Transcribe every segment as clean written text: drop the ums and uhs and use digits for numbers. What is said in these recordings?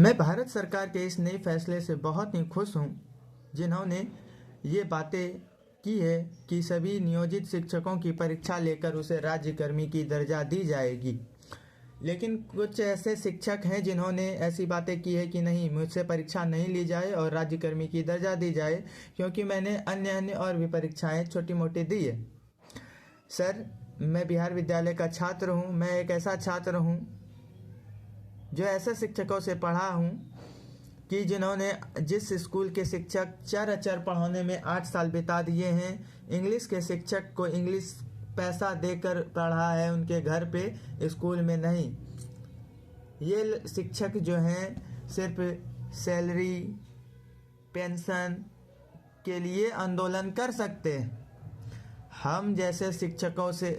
मैं भारत सरकार के इस नए फैसले से बहुत ही खुश हूँ, जिन्होंने ये बातें की है कि सभी नियोजित शिक्षकों की परीक्षा लेकर उसे राज्य कर्मी की दर्जा दी जाएगी। लेकिन कुछ ऐसे शिक्षक हैं जिन्होंने ऐसी बातें की है कि नहीं, मुझसे परीक्षा नहीं ली जाए और राज्य कर्मी की दर्जा दी जाए, क्योंकि मैंने अन्य अन्य और भी परीक्षाएं छोटी मोटी दी है। सर, मैं बिहार विद्यालय का छात्र हूँ। मैं एक ऐसा छात्र हूँ जो ऐसे शिक्षकों से पढ़ा हूँ कि जिन्होंने जिस स्कूल के शिक्षक चर अचर पढ़ाने में 8 साल बिता दिए हैं, इंग्लिश के शिक्षक को इंग्लिश पैसा देकर पढ़ा है उनके घर पे, स्कूल में नहीं। ये शिक्षक जो हैं सिर्फ सैलरी पेंशन के लिए आंदोलन कर सकते हैं। हम जैसे शिक्षकों से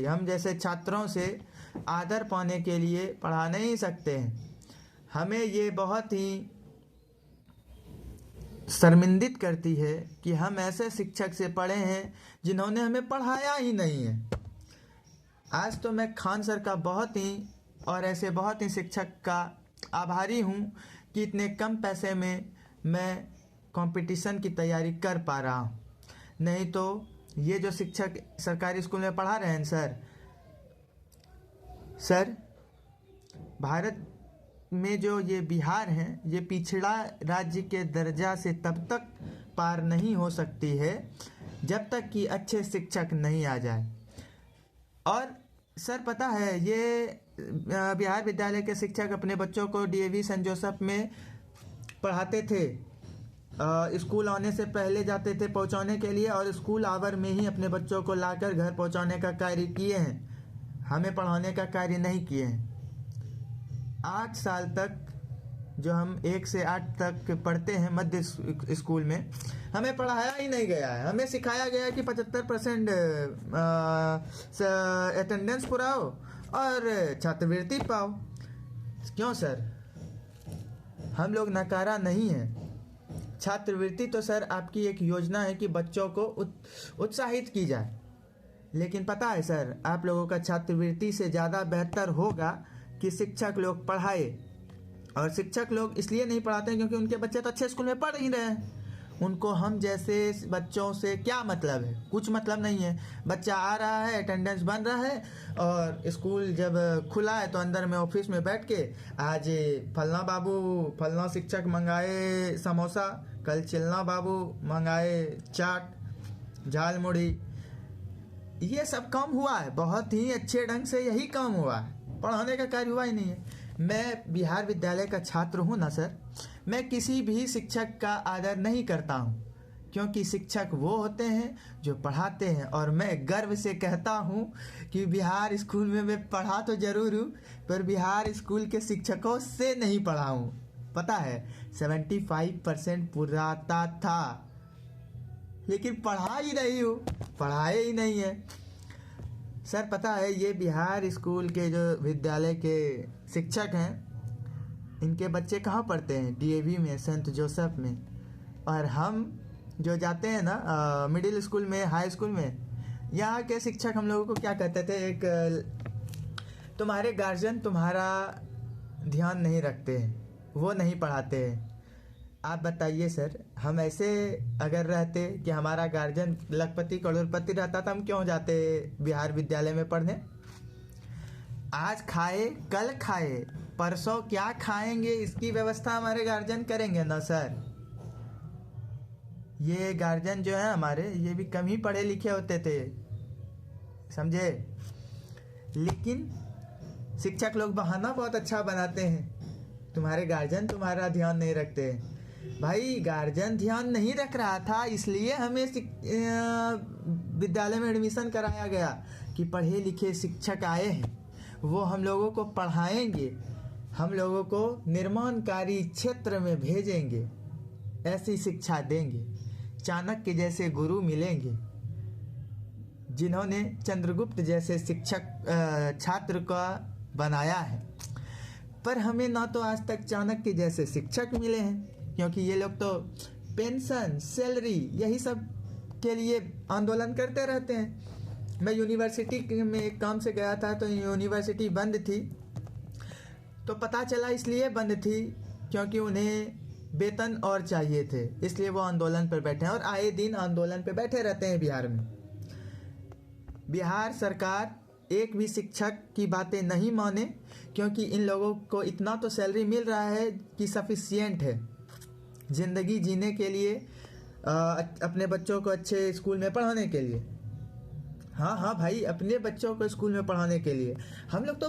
हम जैसे छात्रों से आदर पाने के लिए पढ़ा नहीं सकते हैं। हमें ये बहुत ही शर्मिंदित करती है कि हम ऐसे शिक्षक से पढ़े हैं जिन्होंने हमें पढ़ाया ही नहीं है। आज तो मैं खान सर का बहुत ही और ऐसे बहुत ही शिक्षक का आभारी हूँ कि इतने कम पैसे में मैं कंपटीशन की तैयारी कर पा रहा हूँ। नहीं तो ये जो शिक्षक सरकारी स्कूल में पढ़ा रहे हैं सर, भारत में जो ये बिहार है, ये पिछड़ा राज्य के दर्जा से तब तक पार नहीं हो सकती है जब तक कि अच्छे शिक्षक नहीं आ जाए। और सर पता है, ये बिहार विद्यालय के शिक्षक अपने बच्चों को डीएवी सेंट जोसेफ में पढ़ाते थे। स्कूल आने से पहले जाते थे पहुंचाने के लिए, और स्कूल आवर में ही अपने बच्चों को लाकर घर पहुंचाने का कार्य किए हैं। हमें पढ़ाने का कार्य नहीं किए हैं। 8 साल तक जो हम 1 से 8 तक पढ़ते हैं मध्य स्कूल में, हमें पढ़ाया ही नहीं गया है। हमें सिखाया गया है कि 75% अटेंडेंस पुराओ और छात्रवृत्ति पाओ। क्यों सर? हम लोग नकारा नहीं हैं। छात्रवृत्ति तो सर आपकी एक योजना है कि बच्चों को उत्साहित की जाए, लेकिन पता है सर, आप लोगों का छात्रवृत्ति से ज़्यादा बेहतर होगा कि शिक्षक लोग पढ़ाए। और शिक्षक लोग इसलिए नहीं पढ़ाते हैं क्योंकि उनके बच्चे तो अच्छे स्कूल में पढ़ ही रहे हैं। उनको हम जैसे बच्चों से क्या मतलब है? कुछ मतलब नहीं है। बच्चा आ रहा है, अटेंडेंस बन रहा है, और स्कूल जब खुला है तो अंदर में ऑफिस में बैठ के आज फलना बाबू फलना शिक्षक मंगाए समोसा, कल चिलना बाबू मंगाए चाट झाल मुड़ी। ये सब काम हुआ है, बहुत ही अच्छे ढंग से यही काम हुआ है, पढ़ाने का कार्य हुआ ही नहीं है। मैं बिहार विद्यालय का छात्र हूँ ना सर, मैं किसी भी शिक्षक का आदर नहीं करता हूँ, क्योंकि शिक्षक वो होते हैं जो पढ़ाते हैं। और मैं गर्व से कहता हूँ कि बिहार स्कूल में मैं पढ़ा तो जरूर हूँ, पर बिहार स्कूल के शिक्षकों से नहीं पढ़ा हूँ। पता है, 75% पुराता था, लेकिन पढ़ा ही नहीं हूँ, पढ़ाए ही नहीं है। सर पता है, ये बिहार स्कूल के जो विद्यालय के शिक्षक हैं, इनके बच्चे कहाँ पढ़ते हैं? डीएवी में, सेंट जोसेफ में। और हम जो जाते हैं ना मिडिल स्कूल में, हाई स्कूल में, यहाँ के शिक्षक हम लोगों को क्या कहते थे, एक तुम्हारे गार्जियन तुम्हारा ध्यान नहीं रखते हैं, वो नहीं पढ़ाते हैं। आप बताइए सर, हम ऐसे अगर रहते कि हमारा गार्जियन लखपति करोड़पति रहता था, हम क्यों जाते बिहार विद्यालय में पढ़ने? आज खाए कल खाए, परसों क्या खाएंगे इसकी व्यवस्था हमारे गार्जियन करेंगे ना सर। ये गार्जियन जो है हमारे, ये भी कम ही पढ़े लिखे होते थे, समझे। लेकिन शिक्षक लोग बहाना बहुत अच्छा बनाते हैं, तुम्हारे गार्जियन तुम्हारा ध्यान नहीं रखते। भाई, गार्जियन ध्यान नहीं रख रहा था, इसलिए हमें विद्यालय में एडमिशन कराया गया कि पढ़े लिखे शिक्षक आए हैं, वो हम लोगों को पढ़ाएंगे, हम लोगों को निर्माणकारी क्षेत्र में भेजेंगे, ऐसी शिक्षा देंगे। चाणक्य जैसे गुरु मिलेंगे, जिन्होंने चंद्रगुप्त जैसे शिक्षक छात्र का बनाया है। पर हमें ना तो आज तक चाणक्य जैसे शिक्षक मिले हैं, क्योंकि ये लोग तो पेंशन सैलरी यही सब के लिए आंदोलन करते रहते हैं। मैं यूनिवर्सिटी में एक काम से गया था, तो यूनिवर्सिटी बंद थी, तो पता चला इसलिए बंद थी क्योंकि उन्हें वेतन और चाहिए थे, इसलिए वो आंदोलन पर बैठे हैं और आए दिन आंदोलन पर बैठे रहते हैं बिहार में। बिहार सरकार एक भी शिक्षक की बातें नहीं माने क्योंकि इन लोगों को इतना तो सैलरी मिल रहा है कि सफिशियंट है ज़िंदगी जीने के लिए, अपने बच्चों को अच्छे स्कूल में पढ़ाने के लिए। हाँ भाई, अपने बच्चों को स्कूल में पढ़ाने के लिए। हम लोग तो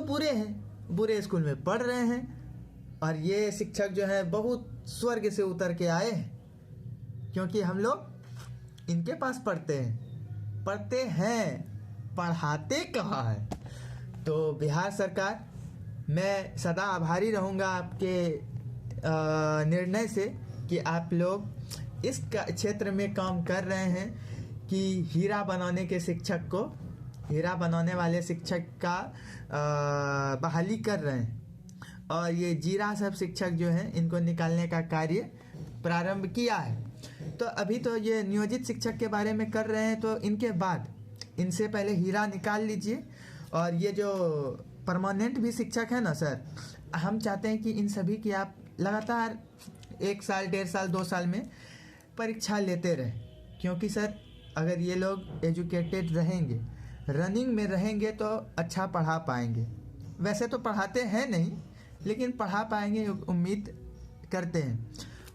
बुरे स्कूल में पढ़ रहे हैं और ये शिक्षक जो है बहुत स्वर्ग से उतर के आए हैं क्योंकि हम लोग इनके पास पढ़ते हैं, पढ़ाते कहाँ है। तो बिहार सरकार, मैं सदा आभारी रहूँगा आपके निर्णय से कि आप लोग इस क्षेत्र में काम कर रहे हैं कि हीरा बनाने वाले शिक्षक का बहाली कर रहे हैं और ये जीरा सब शिक्षक जो हैं इनको निकालने का कार्य प्रारंभ किया है। तो अभी तो ये नियोजित शिक्षक के बारे में कर रहे हैं, तो इनके बाद इनसे पहले हीरा निकाल लीजिए। और ये जो परमानेंट भी शिक्षक है ना सर, हम चाहते हैं कि इन सभी की आप लगातार 1 साल 1.5 साल 2 साल में परीक्षा लेते रहें क्योंकि सर अगर ये लोग एजुकेटेड रहेंगे, रनिंग में रहेंगे तो अच्छा पढ़ा पाएंगे। वैसे तो पढ़ाते हैं नहीं, लेकिन पढ़ा पाएंगे उम्मीद करते हैं।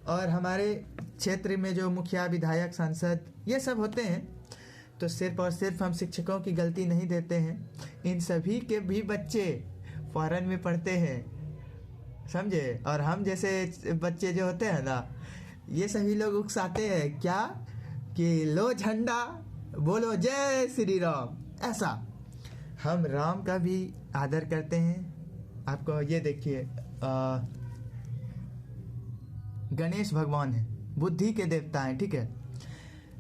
और हमारे क्षेत्र में जो मुखिया, विधायक, सांसद ये सब होते हैं, तो सिर्फ और सिर्फ हम शिक्षकों की गलती नहीं देते हैं, इन सभी के भी बच्चे फॉरेन में पढ़ते हैं, समझे। और हम जैसे बच्चे जो होते हैं ना, ये सभी लोग उकसाते हैं क्या कि लो झंडा, बोलो जय श्री राम। ऐसा हम राम का भी आदर करते हैं। आपको ये देखिए, गणेश भगवान है, बुद्धि के देवता हैं, ठीक है।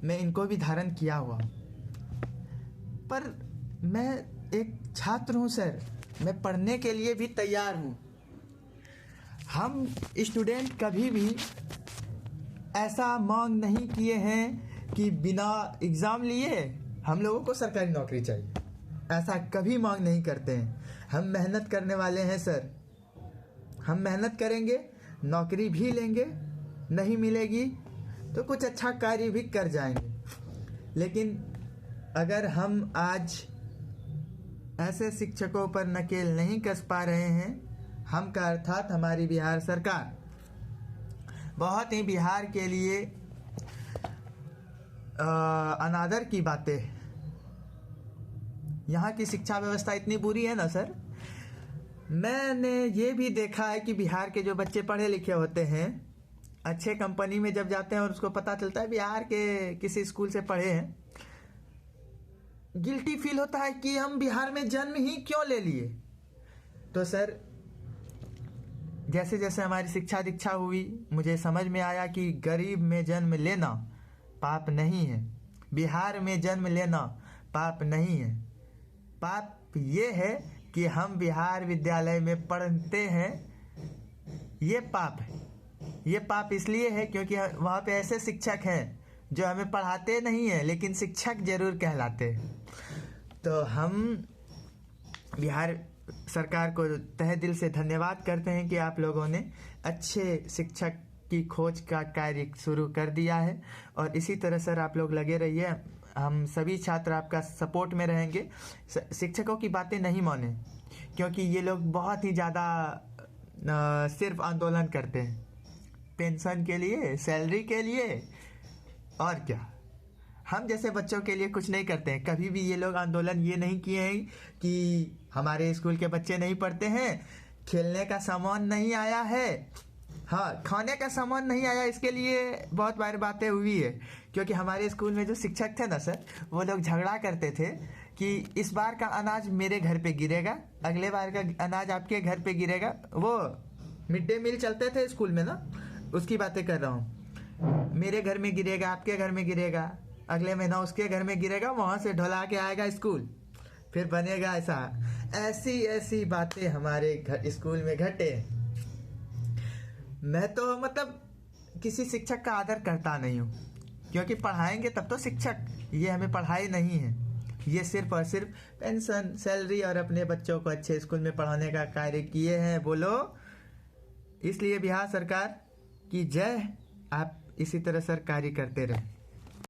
मैं इनको भी धारण किया हुआ, पर मैं एक छात्र हूँ सर, मैं पढ़ने के लिए भी तैयार हूँ। हम स्टूडेंट कभी भी ऐसा मांग नहीं किए हैं कि बिना एग्ज़ाम लिए हम लोगों को सरकारी नौकरी चाहिए, ऐसा कभी मांग नहीं करते हैं। हम मेहनत करने वाले हैं सर, हम मेहनत करेंगे, नौकरी भी लेंगे, नहीं मिलेगी तो कुछ अच्छा कार्य भी कर जाएंगे। लेकिन अगर हम आज ऐसे शिक्षकों पर नकेल नहीं कस पा रहे हैं, हम का अर्थात हमारी बिहार सरकार बहुत ही बिहार के लिए अनादर की बातें। यहाँ की शिक्षा व्यवस्था इतनी बुरी है ना सर, मैंने ये भी देखा है कि बिहार के जो बच्चे पढ़े लिखे होते हैं, अच्छे कंपनी में जब जाते हैं और उसको पता चलता है बिहार के किसी स्कूल से पढ़े हैं, गिल्टी फील होता है कि हम बिहार में जन्म ही क्यों ले लिए। तो सर जैसे जैसे हमारी शिक्षा दीक्षा हुई, मुझे समझ में आया कि गरीब में जन्म लेना पाप नहीं है, बिहार में जन्म लेना पाप नहीं है। पाप ये है कि हम बिहार विद्यालय में पढ़ते हैं, ये पाप है। ये पाप इसलिए है क्योंकि वहाँ पे ऐसे शिक्षक हैं जो हमें पढ़ाते नहीं हैं लेकिन शिक्षक जरूर कहलाते हैं। तो हम बिहार सरकार को तहे दिल से धन्यवाद करते हैं कि आप लोगों ने अच्छे शिक्षक की खोज का कार्य शुरू कर दिया है और इसी तरह सर आप लोग लगे रहिए। हम सभी छात्र आपका सपोर्ट में रहेंगे। शिक्षकों की बातें नहीं माने क्योंकि ये लोग बहुत ही ज़्यादा सिर्फ आंदोलन करते हैं, पेंशन के लिए, सैलरी के लिए, और क्या। हम जैसे बच्चों के लिए कुछ नहीं करते हैं। कभी भी ये लोग आंदोलन ये नहीं किए हैं कि हमारे स्कूल के बच्चे नहीं पढ़ते हैं, खेलने का सामान नहीं आया है, हाँ खाने का सामान नहीं आया, इसके लिए बहुत बार बातें हुई है। क्योंकि हमारे स्कूल में जो शिक्षक थे ना सर, वो लोग झगड़ा करते थे कि इस बार का अनाज मेरे घर पे गिरेगा, अगले बार का अनाज आपके घर पे गिरेगा। वो मिड डे मील चलते थे स्कूल में ना, उसकी बातें कर रहा हूँ। मेरे घर में गिरेगा, आपके घर में गिरेगा, अगले महीना उसके घर में गिरेगा, वहाँ से ढोला के आएगा स्कूल, फिर बनेगा ऐसा। ऐसी बातें हमारे घर स्कूल में घटे। मैं तो मतलब किसी शिक्षक का आदर करता नहीं हूँ क्योंकि पढ़ाएंगे तब तो शिक्षक, ये हमें पढ़ाई नहीं है। ये सिर्फ और सिर्फ पेंशन, सैलरी और अपने बच्चों को अच्छे स्कूल में पढ़ाने का कार्य किए हैं। बोलो। इसलिए बिहार सरकार की जय। आप इसी तरह सर कार्य करते रहें।